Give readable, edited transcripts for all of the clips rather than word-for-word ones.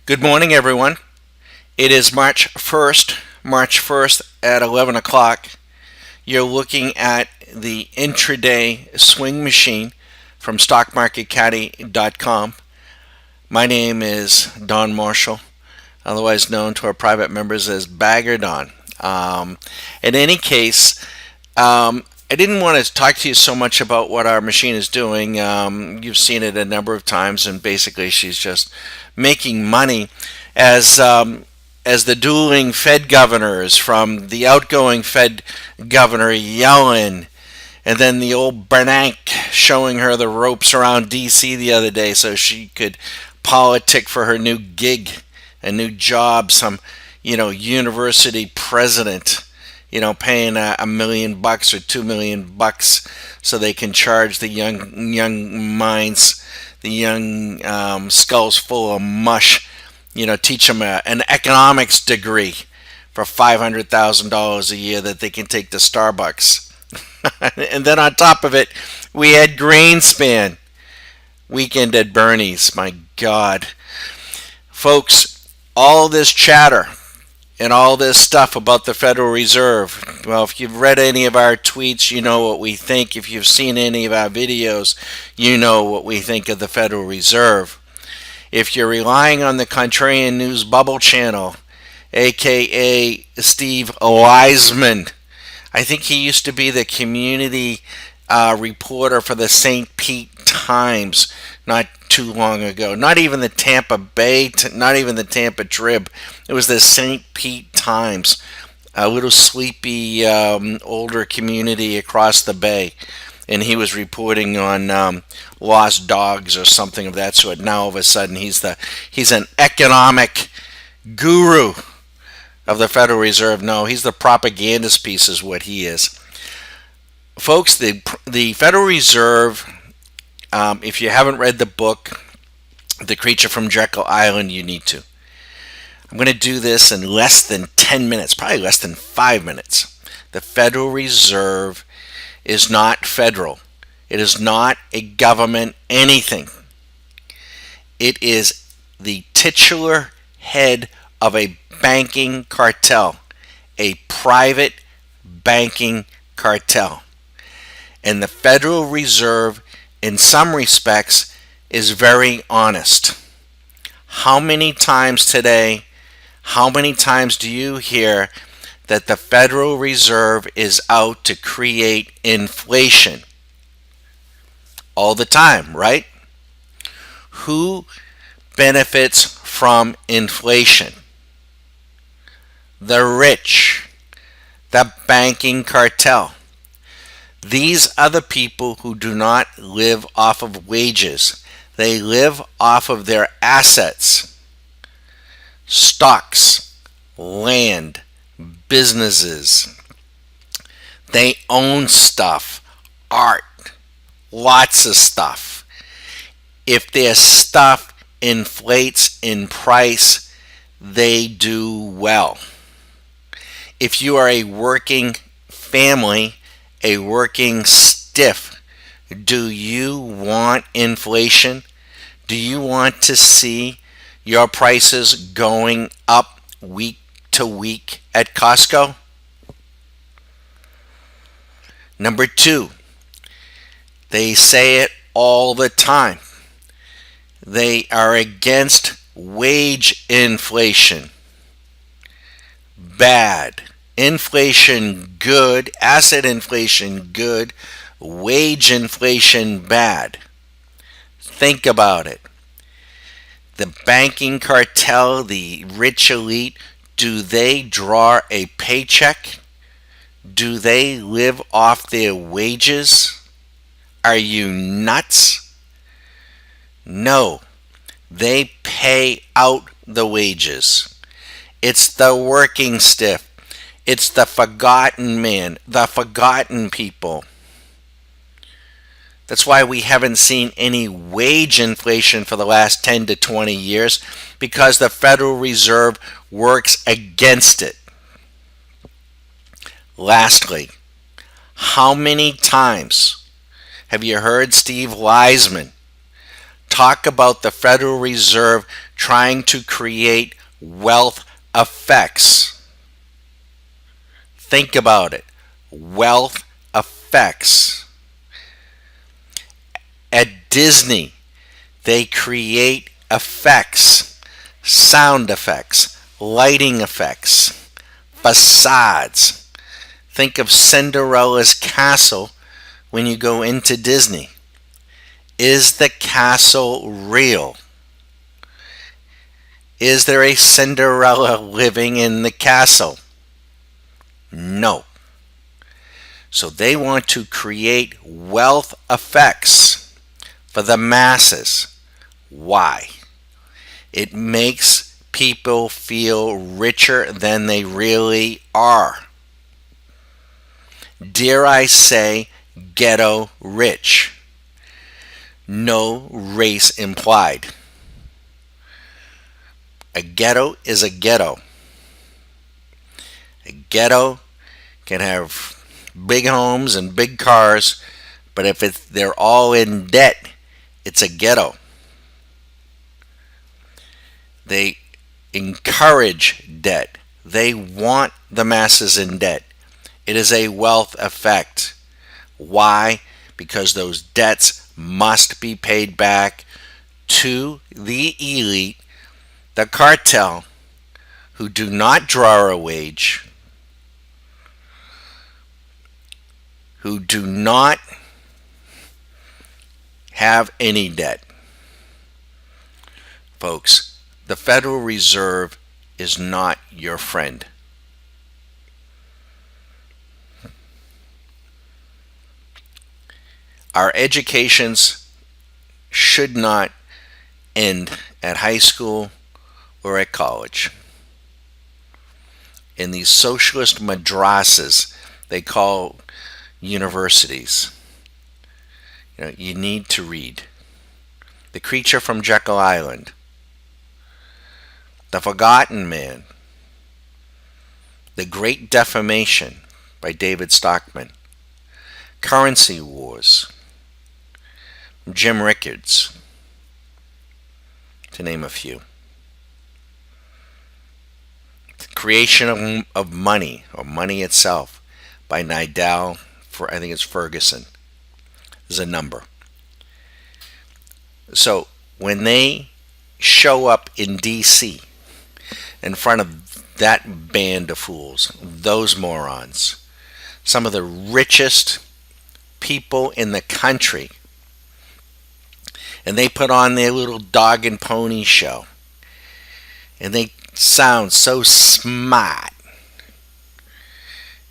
Good morning, everyone. It is March 1st at 11 o'clock. You're looking at the intraday swing machine from stockmarketcaddy.com. My name is Don Marshall, otherwise known to our private members as Bagger Don. In any case, I didn't want to talk to you so much about what our machine is doing. You've seen it a number of times, and basically, she's just making money as as the dueling Fed governors, from the outgoing Fed governor Yellen, and then the old Bernanke showing her the ropes around D.C. the other day so she could politic for her new gig, a new job, some university president, paying $1 million or $2 million so they can charge the young minds, the young skulls full of mush, teach them an economics degree for $500,000 a year that they can take to Starbucks. And then on top of it, we had Greenspan weekend at Bernie's. My God, folks, all this chatter and all this stuff about the Federal Reserve. Well, if you've read any of our tweets, you know what we think. If you've seen any of our videos, you know what we think of the Federal Reserve. If you're relying on the Contrarian News Bubble channel, aka Steve Wiseman, I think he used to be the community reporter for the St. Pete Times not too long ago. Not even the Tampa Bay, not even the Tampa Trib. It was the St. Pete Times, a little sleepy older community across the bay. And he was reporting on lost dogs or something of that sort. Now all of a sudden he's an economic guru of the Federal Reserve. No, he's the propagandist piece is what he is. Folks, the Federal Reserve, if you haven't read the book, The Creature from Jekyll Island, you need to. I'm going to do this in less than 10 minutes, probably less than 5 minutes. The Federal Reserve is not federal. It is not a government anything. It is the titular head of a banking cartel, a private banking cartel. And the Federal Reserve, in some respects, is very honest. How many times today, how many times do you hear that the Federal Reserve is out to create inflation? All the time, right? Who benefits from inflation? The rich, the banking cartel. These are the people who do not live off of wages. They live off of their assets, stocks, land, businesses. They own stuff, art, lots of stuff. If their stuff inflates in price, they do well. If you are a working family, a working stiff, do you want inflation? Do you want to see your prices going up week to week at Costco? Number two, they say it all the time. They are against wage inflation. Bad. Inflation good. Asset inflation good. Wage inflation bad. Think about it. The banking cartel, the rich elite, do they draw a paycheck? Do they live off their wages? Are you nuts? No. They pay out the wages. It's the working stiff. It's the forgotten man, the forgotten people. That's why we haven't seen any wage inflation for the last 10 to 20 years, because the Federal Reserve works against it. Lastly, how many times have you heard Steve Wiseman talk about the Federal Reserve trying to create wealth effects. Think about it. Wealth effects. At Disney, they create effects, sound effects, lighting effects, facades. Think of Cinderella's castle when you go into Disney. Is the castle real? Is there a Cinderella living in the castle? No. So they want to create wealth effects for the masses. Why? It makes people feel richer than they really are. Dare I say, ghetto rich. No race implied. A ghetto is a ghetto. A ghetto can have big homes and big cars, but if they're all in debt, it's a ghetto. They encourage debt. They want the masses in debt. It is a wealth effect. Why? Because those debts must be paid back to the elite, the cartel, who do not draw a wage, who do not have any debt. Folks, the Federal Reserve is not your friend. Our educations should not end at high school or at college. In these socialist madrasas they call universities, you need to read The Creature from Jekyll Island, The Forgotten Man, The Great Defamation by David Stockman, Currency Wars, Jim Rickards, to name a few. The Creation of Money, or Money Itself, by Nidal, I think it's Ferguson, is a number. So when they show up in D.C. in front of that band of fools, those morons, some of the richest people in the country, and they put on their little dog and pony show, and they sound so smart,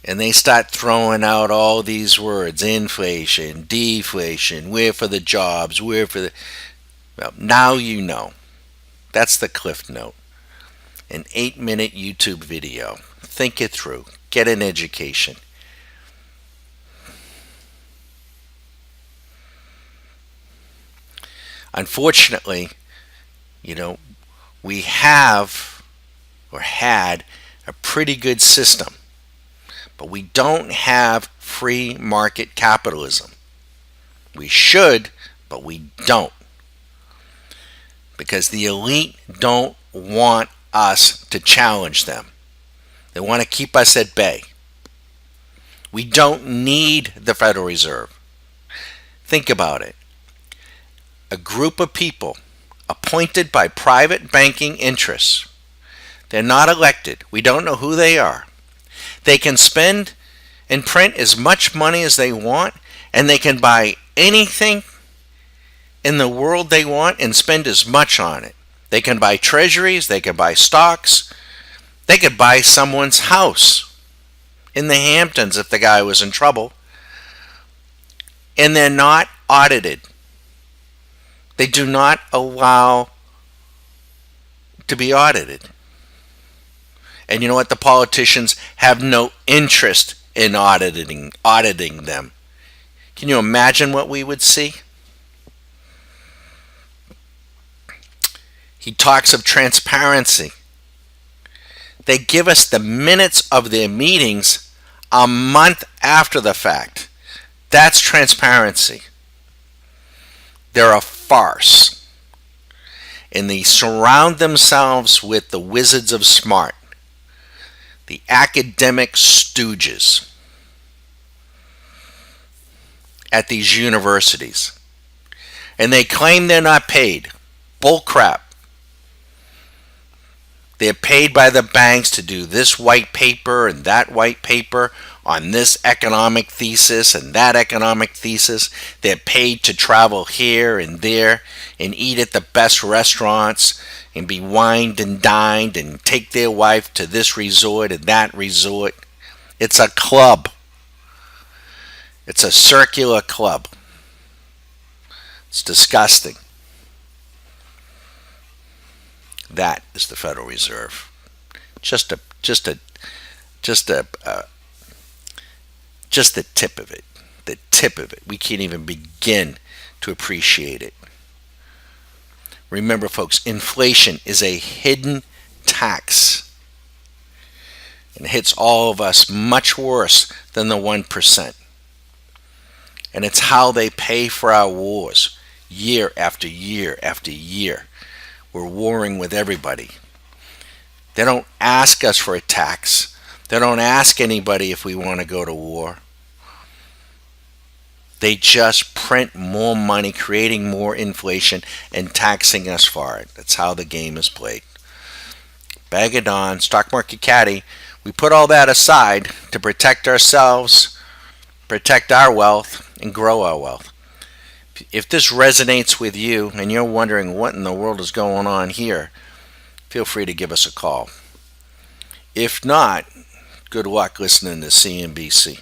and they start throwing out all these words: inflation, deflation, we're for the jobs, we're for the... Well, now you know. That's the Cliff Note. An 8-minute YouTube video. Think it through. Get an education. Unfortunately, we have or had a pretty good system, but we don't have free market capitalism. We should, but we don't. Because the elite don't want us to challenge them. They want to keep us at bay. We don't need the Federal Reserve. Think about it. A group of people appointed by private banking interests. They're not elected. We don't know who they are. They can spend and print as much money as they want, and they can buy anything in the world they want and spend as much on it. They can buy treasuries, they can buy stocks, they could buy someone's house in the Hamptons if the guy was in trouble. And they're not audited. They do not allow to be audited. And you know what? The politicians have no interest in auditing them. Can you imagine what we would see? He talks of transparency. They give us the minutes of their meetings a month after the fact. That's transparency. They're a farce. and they surround themselves with the wizards of smart, the academic stooges at these universities. And they claim they're not paid. Bull crap. They're paid by the banks to do this white paper and that white paper on this economic thesis and that economic thesis. They're paid to travel here and there and eat at the best restaurants and be wined and dined and take their wife to this resort and that resort. It's a club. It's a circular club. It's disgusting. That is the Federal Reserve. Just the tip of it. The tip of it. We can't even begin to appreciate it. Remember, folks, inflation is a hidden tax. And it hits all of us much worse than the 1%. And it's how they pay for our wars year after year after year. We're warring with everybody. They don't ask us for a tax. They don't ask anybody if we want to go to war. They just print more money, creating more inflation and taxing us for it. That's how the game is played. Bag of Dawn, Stock Market Caddy, we put all that aside to protect ourselves, protect our wealth, and grow our wealth. If this resonates with you and you're wondering what in the world is going on here, feel free to give us a call. If not, good luck listening to CNBC.